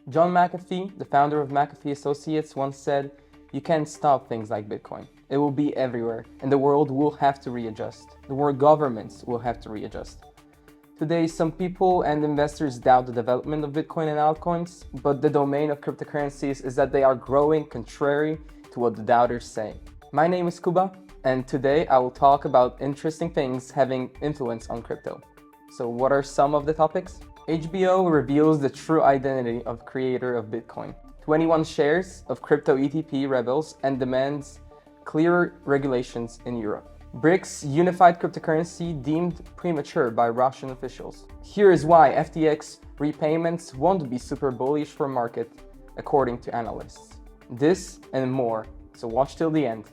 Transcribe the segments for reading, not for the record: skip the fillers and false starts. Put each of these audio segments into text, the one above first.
John McAfee, the founder of McAfee Associates, once said, "You can't stop things like Bitcoin. It will be everywhere, and the world will have to readjust. The world governments will have to readjust." Today, some people and investors doubt the development of Bitcoin and altcoins, but the domain of cryptocurrencies is that they are growing contrary to what the doubters say. My name is Kuba, and today I will talk about interesting things having influence on crypto. So what are some of the topics? HBO reveals the true identity of creator of Bitcoin. 21 shares of crypto ETP rebels and demands clearer regulations in Europe. BRICS unified cryptocurrency deemed premature by Russian officials. Here is why FTX repayments won't be super bullish for market, according to analysts. This and more, so watch till the end.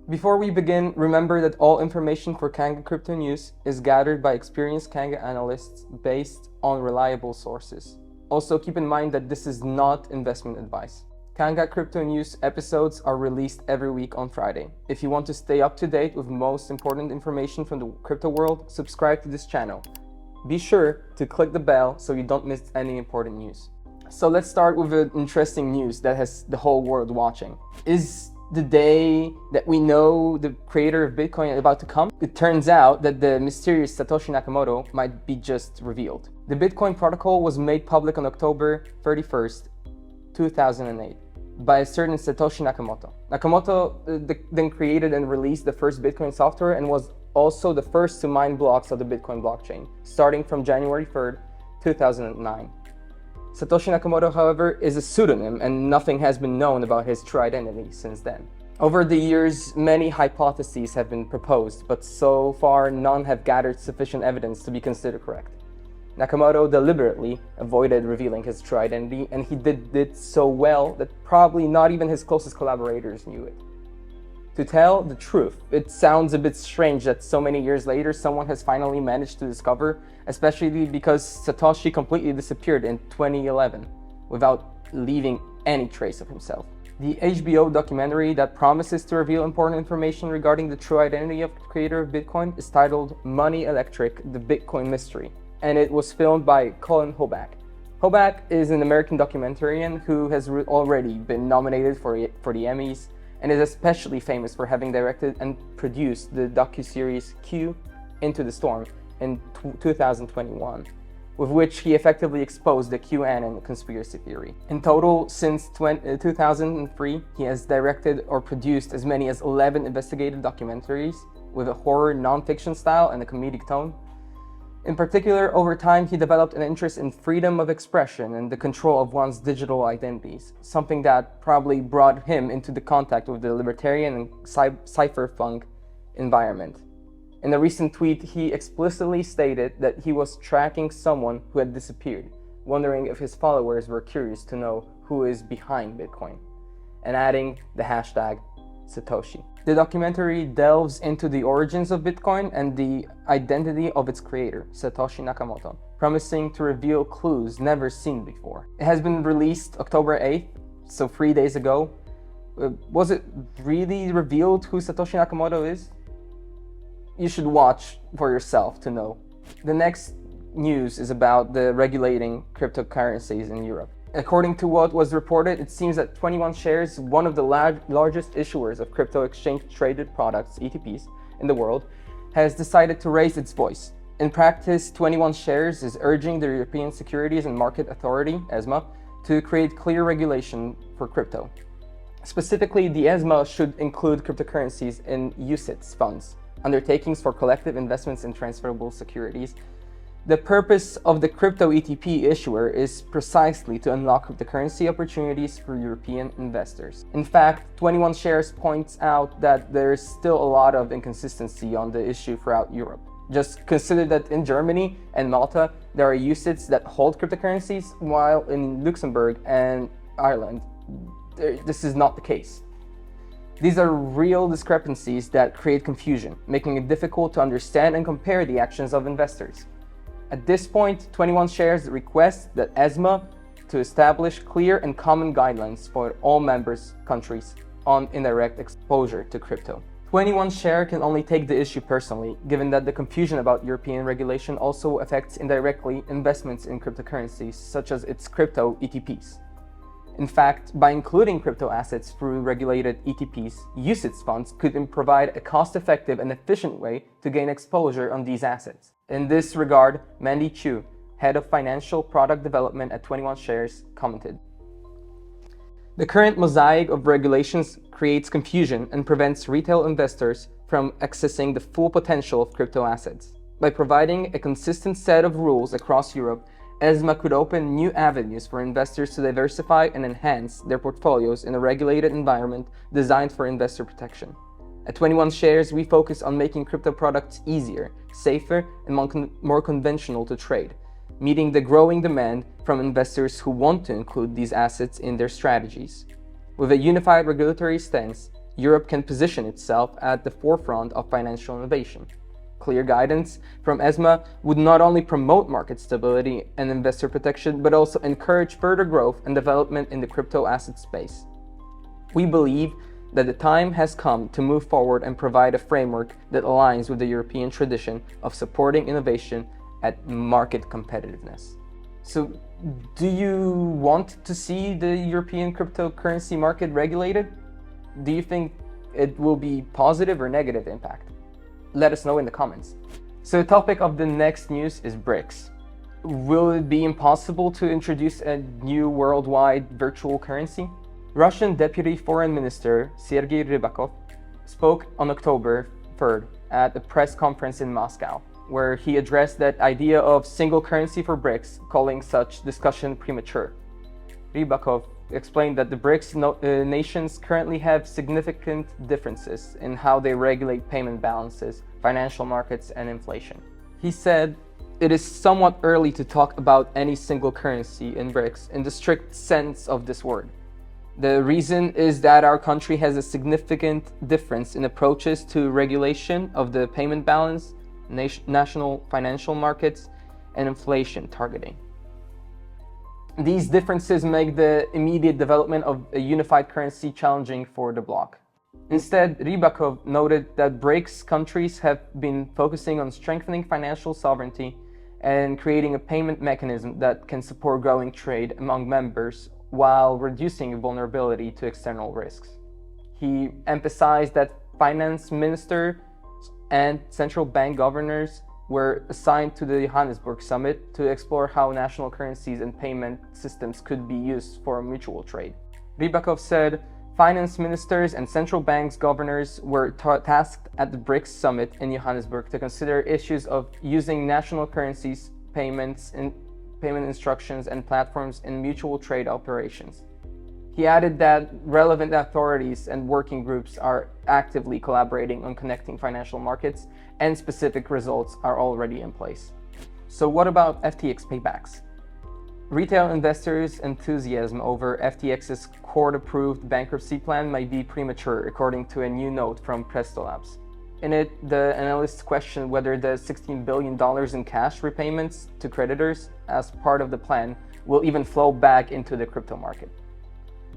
Before we begin, remember that all information for Kanga Crypto News is gathered by experienced Kanga analysts based on reliable sources. Also keep in mind that this is not investment advice. Kanga Crypto News episodes are released every week on Friday. If you want to stay up to date with most important information from the crypto world, subscribe to this channel. Be sure to click the bell so you don't miss any important news. So let's start with an interesting news that has the whole world watching. Is the day that we know the creator of Bitcoin about to come? It turns out that the mysterious Satoshi Nakamoto might be just revealed. The Bitcoin protocol was made public on October 31st, 2008 by a certain Satoshi Nakamoto. Nakamoto then created and released the first Bitcoin software and was also the first to mine blocks of the Bitcoin blockchain, starting from January 3rd, 2009. Satoshi Nakamoto, however, is a pseudonym and nothing has been known about his true identity since then. Over the years, many hypotheses have been proposed, but so far none have gathered sufficient evidence to be considered correct. Nakamoto deliberately avoided revealing his true identity, and he did it so well that probably not even his closest collaborators knew it. To tell the truth, it sounds a bit strange that so many years later someone has finally managed to discover, especially because Satoshi completely disappeared in 2011 without leaving any trace of himself. The HBO documentary that promises to reveal important information regarding the true identity of the creator of Bitcoin is titled Money Electric: The Bitcoin Mystery, and it was filmed by Colin Hoback. Hoback is an American documentarian who has already been nominated for the Emmys, and is especially famous for having directed and produced the docuseries Q Into the Storm in 2021, with which he effectively exposed the QAnon conspiracy theory. In total, since 2003, he has directed or produced as many as 11 investigative documentaries with a horror non-fiction style and a comedic tone. In particular, over time, he developed an interest in freedom of expression and the control of one's digital identities, something that probably brought him into the contact with the libertarian and cypherpunk environment. In a recent tweet, he explicitly stated that he was tracking someone who had disappeared, wondering if his followers were curious to know who is behind Bitcoin, and adding the hashtag Satoshi. The documentary delves into the origins of Bitcoin and the identity of its creator, Satoshi Nakamoto, promising to reveal clues never seen before. It has been released October 8th, so 3 days ago. Was it really revealed who Satoshi Nakamoto is? You should watch for yourself to know. The next news is about the regulating cryptocurrencies in Europe. According to what was reported, it seems that 21 Shares, one of the largest issuers of crypto exchange-traded products, ETPs, in the world, has decided to raise its voice. In practice, 21 Shares is urging the European Securities and Market Authority, ESMA, to create clear regulation for crypto. Specifically, the ESMA should include cryptocurrencies in UCITS funds, undertakings for collective investments in transferable securities. The purpose of the crypto ETP issuer is precisely to unlock cryptocurrency opportunities for European investors. In fact, 21 Shares points out that there is still a lot of inconsistency on the issue throughout Europe. Just consider that in Germany and Malta, there are UCITS that hold cryptocurrencies, while in Luxembourg and Ireland, this is not the case. These are real discrepancies that create confusion, making it difficult to understand and compare the actions of investors. At this point, 21 Shares requests that ESMA to establish clear and common guidelines for all members countries on indirect exposure to crypto. 21 Share can only take the issue personally, given that the confusion about European regulation also affects indirectly investments in cryptocurrencies, such as its crypto ETPs. In fact, by including crypto assets through regulated ETPs, UCITS funds could provide a cost-effective and efficient way to gain exposure on these assets. In this regard, Mandy Chu, head of financial product development at 21 Shares, commented, "The current mosaic of regulations creates confusion and prevents retail investors from accessing the full potential of crypto assets. By providing a consistent set of rules across Europe, ESMA could open new avenues for investors to diversify and enhance their portfolios in a regulated environment designed for investor protection. At 21 Shares, we focus on making crypto products easier, safer, and more conventional to trade, meeting the growing demand from investors who want to include these assets in their strategies. With a unified regulatory stance, Europe can position itself at the forefront of financial innovation. Clear guidance from ESMA would not only promote market stability and investor protection, but also encourage further growth and development in the crypto asset space. We believe that the time has come to move forward and provide a framework that aligns with the European tradition of supporting innovation at market competitiveness." So, do you want to see the European cryptocurrency market regulated? Do you think it will be positive or negative impact? Let us know in the comments. So the topic of the next news is BRICS. Will it be impossible to introduce a new worldwide virtual currency? Russian Deputy Foreign Minister Sergei Rybakov spoke on October 3rd at a press conference in Moscow, where he addressed that idea of single currency for BRICS, calling such discussion premature. Rybakov explained that the BRICS nations currently have significant differences in how they regulate payment balances, financial markets, and inflation. He said, "It is somewhat early to talk about any single currency in BRICS in the strict sense of this word. The reason is that our country has a significant difference in approaches to regulation of the payment balance, national financial markets, and inflation targeting. These differences make the immediate development of a unified currency challenging for the bloc." Instead, Rybakov noted that BRICS countries have been focusing on strengthening financial sovereignty and creating a payment mechanism that can support growing trade among members while reducing vulnerability to external risks. He emphasized that finance ministers and central bank governors were assigned to the Johannesburg summit to explore how national currencies and payment systems could be used for mutual trade. Rybakov said finance ministers and central banks governors were tasked at the BRICS summit in Johannesburg to consider issues of using national currencies, payment instructions, and platforms in mutual trade operations. He added that relevant authorities and working groups are actively collaborating on connecting financial markets, and specific results are already in place. So what about FTX paybacks? Retail investors' enthusiasm over FTX's court-approved bankruptcy plan might be premature, according to a new note from Presto Labs. In it, the analysts question whether the $16 billion in cash repayments to creditors as part of the plan will even flow back into the crypto market.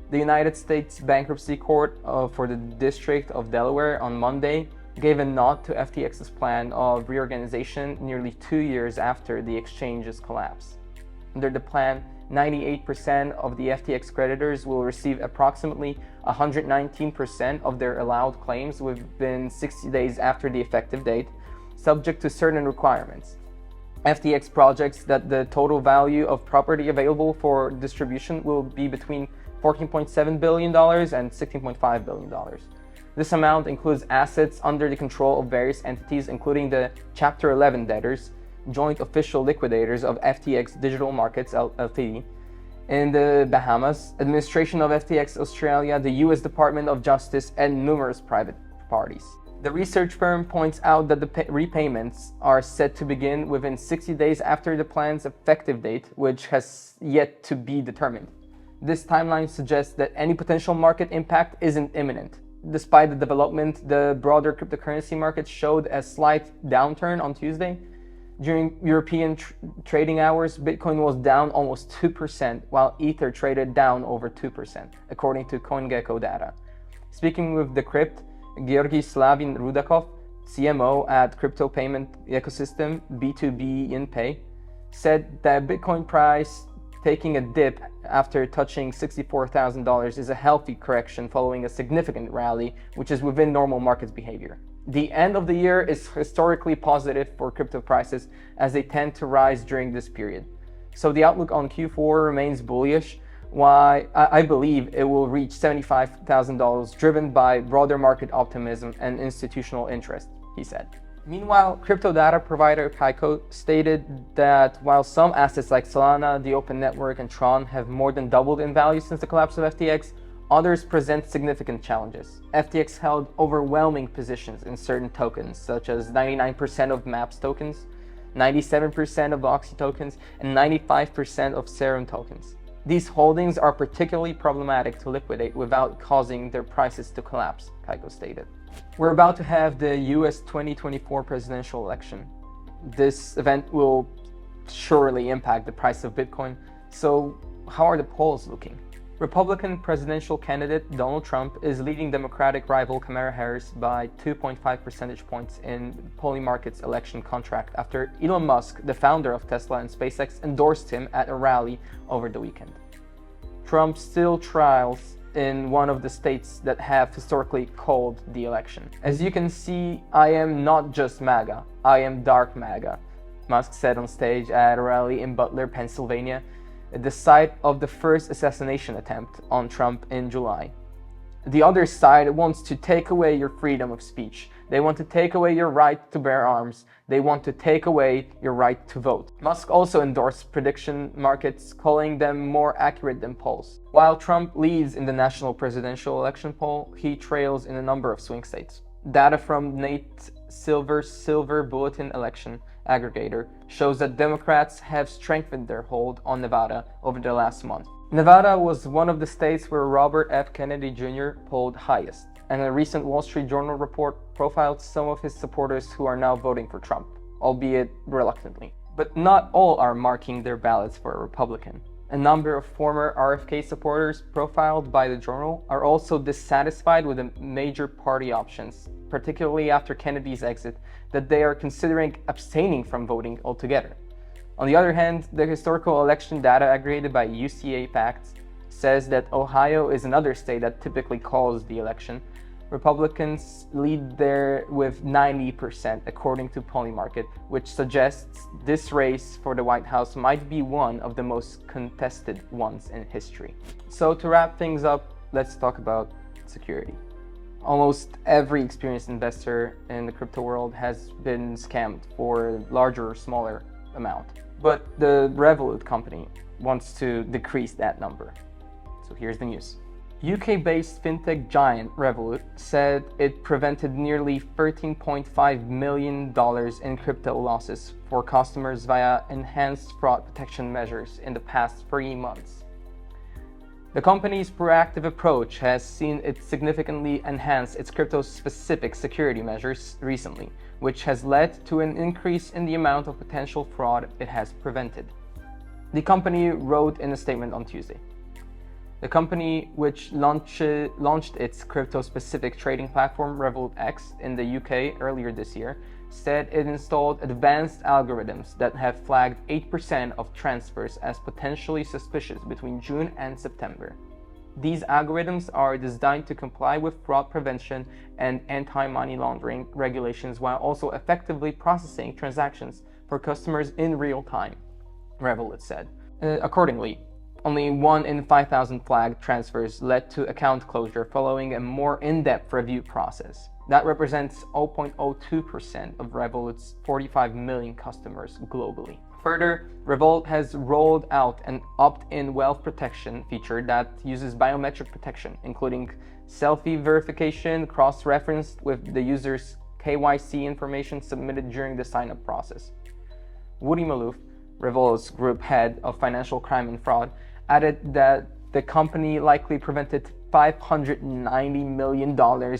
The United States Bankruptcy Court for the District of Delaware on Monday gave a nod to FTX's plan of reorganization nearly 2 years after the exchange's collapse. Under the plan, 98% of the FTX creditors will receive approximately 119% of their allowed claims within 60 days after the effective date, subject to certain requirements. FTX projects that the total value of property available for distribution will be between $14.7 billion and $16.5 billion. This amount includes assets under the control of various entities, including the Chapter 11 debtors, joint official liquidators of FTX Digital Markets Ltd. in the Bahamas, administration of FTX Australia, the US Department of Justice, and numerous private parties. The research firm points out that the repayments are set to begin within 60 days after the plan's effective date, which has yet to be determined. This timeline suggests that any potential market impact isn't imminent. Despite the development, the broader cryptocurrency market showed a slight downturn on Tuesday. During European trading hours, Bitcoin was down almost 2%, while Ether traded down over 2%, according to CoinGecko data. Speaking with Decrypt, Georgi Slavin Rudakov, CMO at crypto payment ecosystem B2B InPay, said that Bitcoin price taking a dip after touching $64,000 is a healthy correction following a significant rally, which is within normal market behavior. The end of the year is historically positive for crypto prices as they tend to rise during this period. So the outlook on Q4 remains bullish. Why I believe it will reach $75,000 driven by broader market optimism and institutional interest, he said. Meanwhile, crypto data provider Kaiko stated that while some assets like Solana, the Open Network, and Tron have more than doubled in value since the collapse of FTX, others present significant challenges. FTX held overwhelming positions in certain tokens, such as 99% of MAPS tokens, 97% of Oxy tokens, and 95% of Serum tokens. These holdings are particularly problematic to liquidate without causing their prices to collapse, Kaiko stated. We're about to have the US 2024 presidential election. This event will surely impact the price of Bitcoin. So how are the polls looking? Republican presidential candidate Donald Trump is leading Democratic rival Kamala Harris by 2.5 percentage points in Polymarket's election contract after Elon Musk, the founder of Tesla and SpaceX, endorsed him at a rally over the weekend. Trump still trials in one of the states that have historically called the election. As you can see, I am not just MAGA, I am dark MAGA, Musk said on stage at a rally in Butler, Pennsylvania, the site of the first assassination attempt on Trump in July. The other side wants to take away your freedom of speech. They want to take away your right to bear arms. They want to take away your right to vote. Musk also endorsed prediction markets, calling them more accurate than polls. While Trump leads in the national presidential election poll, he trails in a number of swing states. Data from Nate Silver's Silver Bulletin election aggregator shows that Democrats have strengthened their hold on Nevada over the last month. Nevada was one of the states where Robert F. Kennedy Jr. polled highest, and a recent Wall Street Journal report profiled some of his supporters who are now voting for Trump, albeit reluctantly. But not all are marking their ballots for a Republican. A number of former RFK supporters profiled by the journal are also dissatisfied with the major party options, particularly after Kennedy's exit, that they are considering abstaining from voting altogether. On the other hand, the historical election data aggregated by UCA Facts says that Ohio is another state that typically calls the election. Republicans lead there with 90%, according to Polymarket, which suggests this race for the White House might be one of the most contested ones in history. So to wrap things up, let's talk about security. Almost every experienced investor in the crypto world has been scammed for a larger or smaller amount. But the Revolut company wants to decrease that number. So here's the news. UK-based fintech giant Revolut said it prevented nearly $13.5 million in crypto losses for customers via enhanced fraud protection measures in the past 3 months. The company's proactive approach has seen it significantly enhance its crypto-specific security measures recently, which has led to an increase in the amount of potential fraud it has prevented. The company wrote in a statement on Tuesday. The company, which launched its crypto-specific trading platform Revolut X in the UK earlier this year, said it installed advanced algorithms that have flagged 8% of transfers as potentially suspicious between June and September. These algorithms are designed to comply with fraud prevention and anti-money laundering regulations while also effectively processing transactions for customers in real time, Revolut said. Accordingly, only 1 in 5,000 flagged transfers led to account closure following a more in-depth review process. That represents 0.02% of Revolut's 45 million customers globally. Further, Revolut has rolled out an opt-in wealth protection feature that uses biometric protection, including selfie verification cross-referenced with the user's KYC information submitted during the sign-up process. Woody Maloof, Revolut's group head of financial crime and fraud, added that The company likely prevented $590 million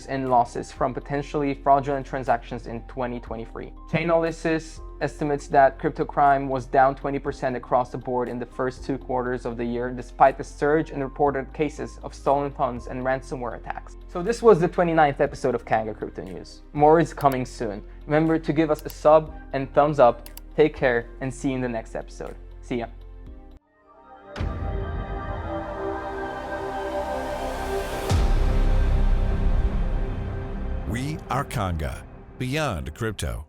in losses from potentially fraudulent transactions in 2023. Chainalysis estimates that crypto crime was down 20% across the board in the first 2 quarters of the year, despite the surge in reported cases of stolen funds and ransomware attacks. So this was the 29th episode of Kanga Crypto News. More is coming soon. Remember to give us a sub and thumbs up. Take care and see you in the next episode. See ya. We are Kanga, beyond crypto.